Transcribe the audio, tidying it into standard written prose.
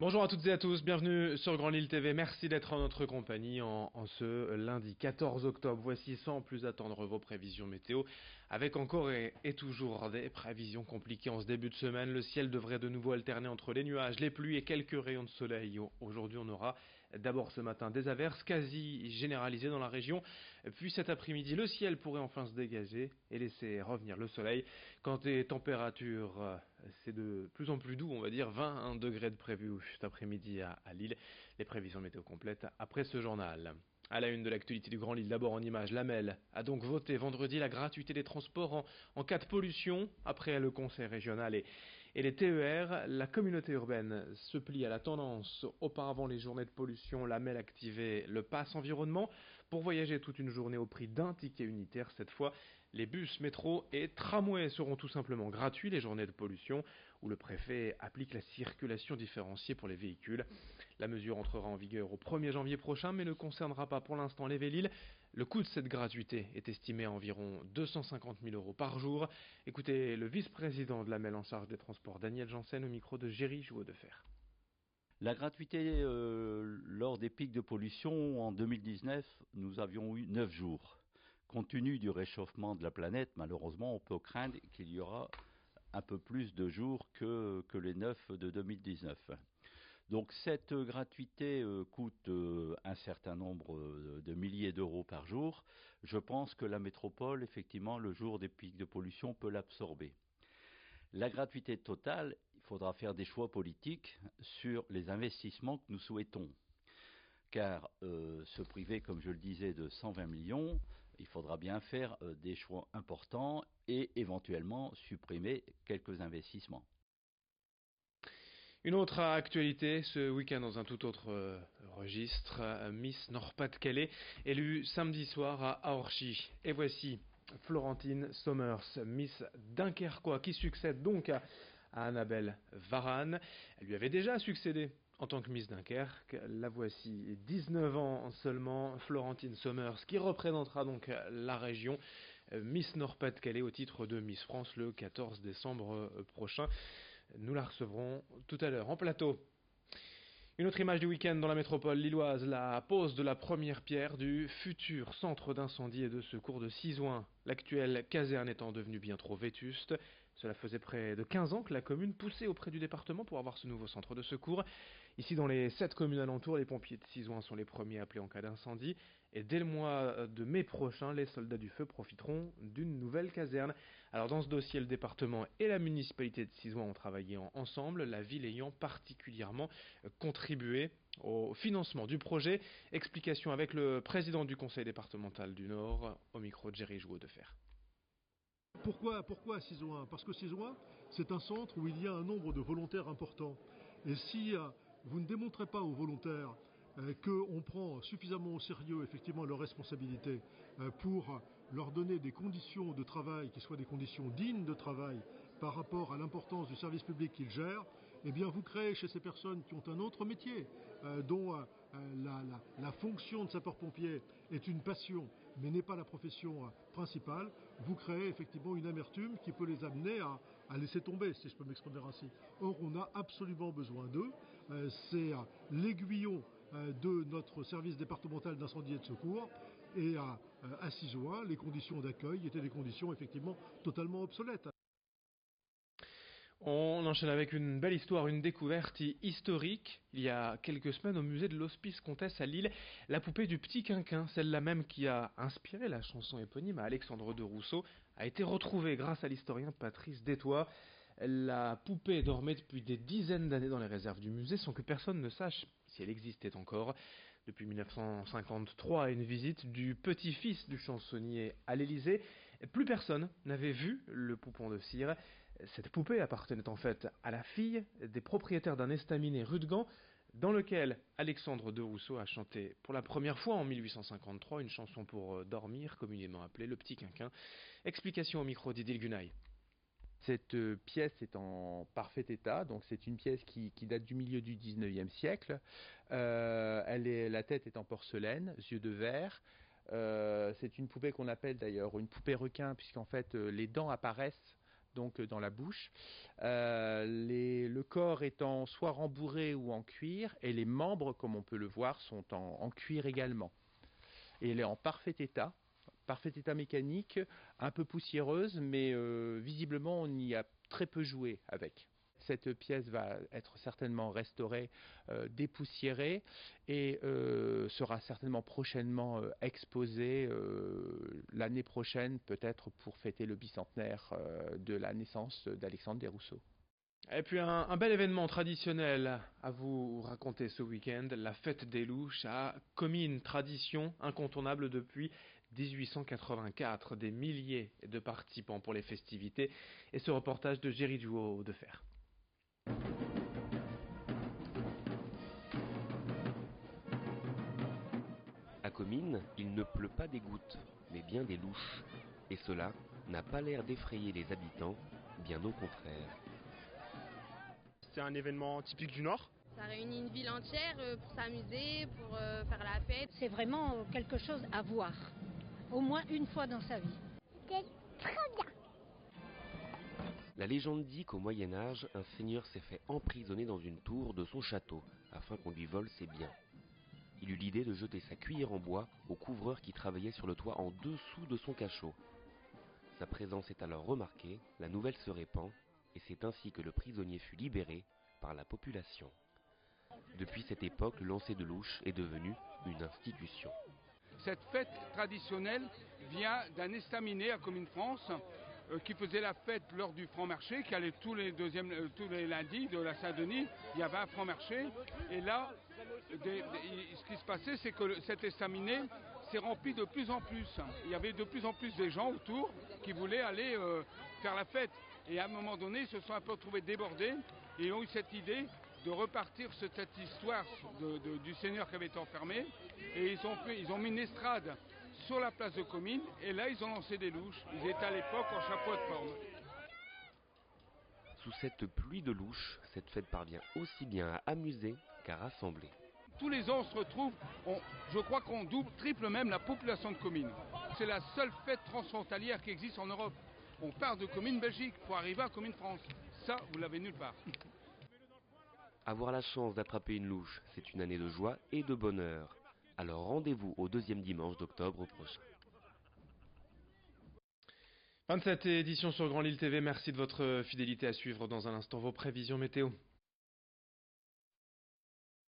Bonjour à toutes et à tous, bienvenue sur Grand Lille TV, merci d'être en notre compagnie en ce lundi 14 octobre. Voici sans plus attendre vos prévisions météo, avec encore et toujours des prévisions compliquées en ce début de semaine. Le ciel devrait de nouveau alterner entre les nuages, les pluies et quelques rayons de soleil. Aujourd'hui on aura d'abord ce matin des averses quasi généralisées dans la région, puis cet après-midi le ciel pourrait enfin se dégager et laisser revenir le soleil. Quant aux températures, c'est de plus en plus doux, on va dire 21 degrés de prévu cet après-midi à Lille. Les prévisions météo complètes après ce journal. À la une de l'actualité du Grand Lille, d'abord en images, l'AMEL a donc voté vendredi la gratuité des transports en cas de pollution après le conseil régional et les TER. La communauté urbaine se plie à la tendance. Auparavant, les journées de pollution, l'AMEL activait le pass environnement pour voyager toute une journée au prix d'un ticket unitaire. Cette fois, les bus, métros et tramways seront tout simplement gratuits les journées de pollution où le préfet applique la circulation différenciée pour les véhicules. La mesure entrera en vigueur au 1er janvier prochain mais ne concernera pas pour l'instant les Vélil. Le coût de cette gratuité est estimé à environ 250 000 euros par jour. Écoutez le vice-président de la MEL en charge des transports, Daniel Janssen, au micro de Géry Jouot-Defer. La gratuité lors des pics de pollution en 2019, nous avions eu 9 jours. Compte tenu du réchauffement de la planète, malheureusement, on peut craindre qu'il y aura un peu plus de jours que les 9 de 2019. Donc cette gratuité coûte un certain nombre de milliers d'euros par jour. Je pense que la métropole, effectivement, le jour des pics de pollution, peut l'absorber. La gratuité totale, il faudra faire des choix politiques sur les investissements que nous souhaitons. Car se priver, comme je le disais, de 120 millions, il faudra bien faire des choix importants et éventuellement supprimer quelques investissements. Une autre actualité ce week-end dans un tout autre registre, Miss Nord-Pas-de-Calais, élue samedi soir à Orchy. Et voici Florentine Sommers, Miss Dunkerquois, qui succède donc à Annabelle Varane. Elle lui avait déjà succédé en tant que Miss Dunkerque. La voici, 19 ans seulement, Florentine Sommers, qui représentera donc la région Miss Nord-Pas-de-Calais au titre de Miss France le 14 décembre prochain. Nous la recevrons tout à l'heure en plateau. Une autre image du week-end dans la métropole lilloise, la pose de la première pierre du futur centre d'incendie et de secours de Sizouin. L'actuelle caserne étant devenue bien trop vétuste. Cela faisait près de 15 ans que la commune poussait auprès du département pour avoir ce nouveau centre de secours. Ici, dans les 7 communes alentours, les pompiers de Sizouin sont les premiers appelés en cas d'incendie. Et dès le mois de mai prochain, les soldats du feu profiteront d'une nouvelle caserne. Alors dans ce dossier, le département et la municipalité de Sizouin ont travaillé ensemble, la ville ayant particulièrement contribué au financement du projet. Explication avec le président du conseil départemental du Nord, au micro de Géry Jouot-Defer. Pourquoi Sizouin? Parce que Sizouin, c'est un centre où il y a un nombre de volontaires important. Et si vous ne démontrez pas aux volontaires qu'on prend suffisamment au sérieux effectivement leurs responsabilités pour leur donner des conditions de travail qui soient des conditions dignes de travail par rapport à l'importance du service public qu'ils gèrent, eh bien vous créez chez ces personnes qui ont un autre métier, dont la fonction de sapeur-pompier est une passion, mais n'est pas la profession principale, vous créez effectivement une amertume qui peut les amener à laisser tomber, si je peux m'exprimer ainsi. Or, on a absolument besoin d'eux. C'est l'aiguillon de notre service départemental d'incendie et de secours. Et à Sizouin, les conditions d'accueil étaient des conditions effectivement totalement obsolètes. On enchaîne avec une belle histoire, une découverte historique. Il y a quelques semaines au musée de l'Hospice Comtesse à Lille, la poupée du Petit Quinquin, celle-là même qui a inspiré la chanson éponyme à Alexandre de Rousseau, a été retrouvée grâce à l'historien Patrice Détois. La poupée dormait depuis des dizaines d'années dans les réserves du musée sans que personne ne sache si elle existait encore. Depuis 1953, à une visite du petit-fils du chansonnier à l'Élysée, plus personne n'avait vu le poupon de cire. Cette poupée appartenait en fait à la fille des propriétaires d'un estaminet rue de Gand, dans lequel Alexandre de Rousseau a chanté pour la première fois en 1853 une chanson pour dormir, communément appelée Le Petit Quinquin. Explication au micro d'Idil Gunaï. Cette pièce est en parfait état, donc c'est une pièce qui date du milieu du 19e siècle. La tête est en porcelaine, yeux de verre. C'est une poupée qu'on appelle d'ailleurs une poupée requin, puisqu'en fait les dents apparaissent donc dans la bouche, le corps étant soit rembourré ou en cuir, et les membres, comme on peut le voir, sont en cuir également. Et elle est en parfait état mécanique, un peu poussiéreuse, mais visiblement on y a très peu joué avec. Cette pièce va être certainement restaurée, dépoussiérée et sera certainement prochainement exposée l'année prochaine, peut-être pour fêter le bicentenaire de la naissance d'Alexandre Desrousseaux. Et puis un bel événement traditionnel à vous raconter ce week-end, la fête des louches à Comines, tradition incontournable depuis 1884, des milliers de participants pour les festivités et ce reportage de Géry Duo de Fer. À Comines, il ne pleut pas des gouttes, mais bien des louches. Et cela n'a pas l'air d'effrayer les habitants, bien au contraire. C'est un événement typique du Nord. Ça réunit une ville entière pour s'amuser, pour faire la fête. C'est vraiment quelque chose à voir, au moins une fois dans sa vie. C'est très bien. La légende dit qu'au Moyen-Âge, un seigneur s'est fait emprisonner dans une tour de son château, afin qu'on lui vole ses biens. Il eut l'idée de jeter sa cuillère en bois au couvreur qui travaillait sur le toit en dessous de son cachot. Sa présence est alors remarquée, la nouvelle se répand, et c'est ainsi que le prisonnier fut libéré par la population. Depuis cette époque, le lancer de louche est devenu une institution. Cette fête traditionnelle vient d'un estaminet à Comines France qui faisait la fête lors du franc-marché, qui allait tous les lundis de la Saint-Denis. Il y avait un franc-marché et là, ce qui se passait, c'est que cet estaminet s'est rempli de plus en plus. Il y avait de plus en plus de gens autour qui voulaient aller faire la fête. Et à un moment donné, ils se sont un peu retrouvés débordés et ont eu cette idée de repartir sur cette histoire du Seigneur qui avait été enfermé. Et ils ont mis une estrade sur la place de Comines et là ils ont lancé des louches. Ils étaient à l'époque en chapeau de forme. Sous cette pluie de louches, cette fête parvient aussi bien à amuser qu'à rassembler. Tous les ans on se retrouve, je crois qu'on triple même la population de Comines. C'est la seule fête transfrontalière qui existe en Europe. On part de Comines, Belgique, pour arriver à Comines, France. Ça, vous l'avez nulle part. Avoir la chance d'attraper une louche, c'est une année de joie et de bonheur. Alors rendez-vous au 2e dimanche d'octobre prochain. Fin de cette édition sur Grand Lille TV. Merci de votre fidélité. À suivre dans un instant vos prévisions météo.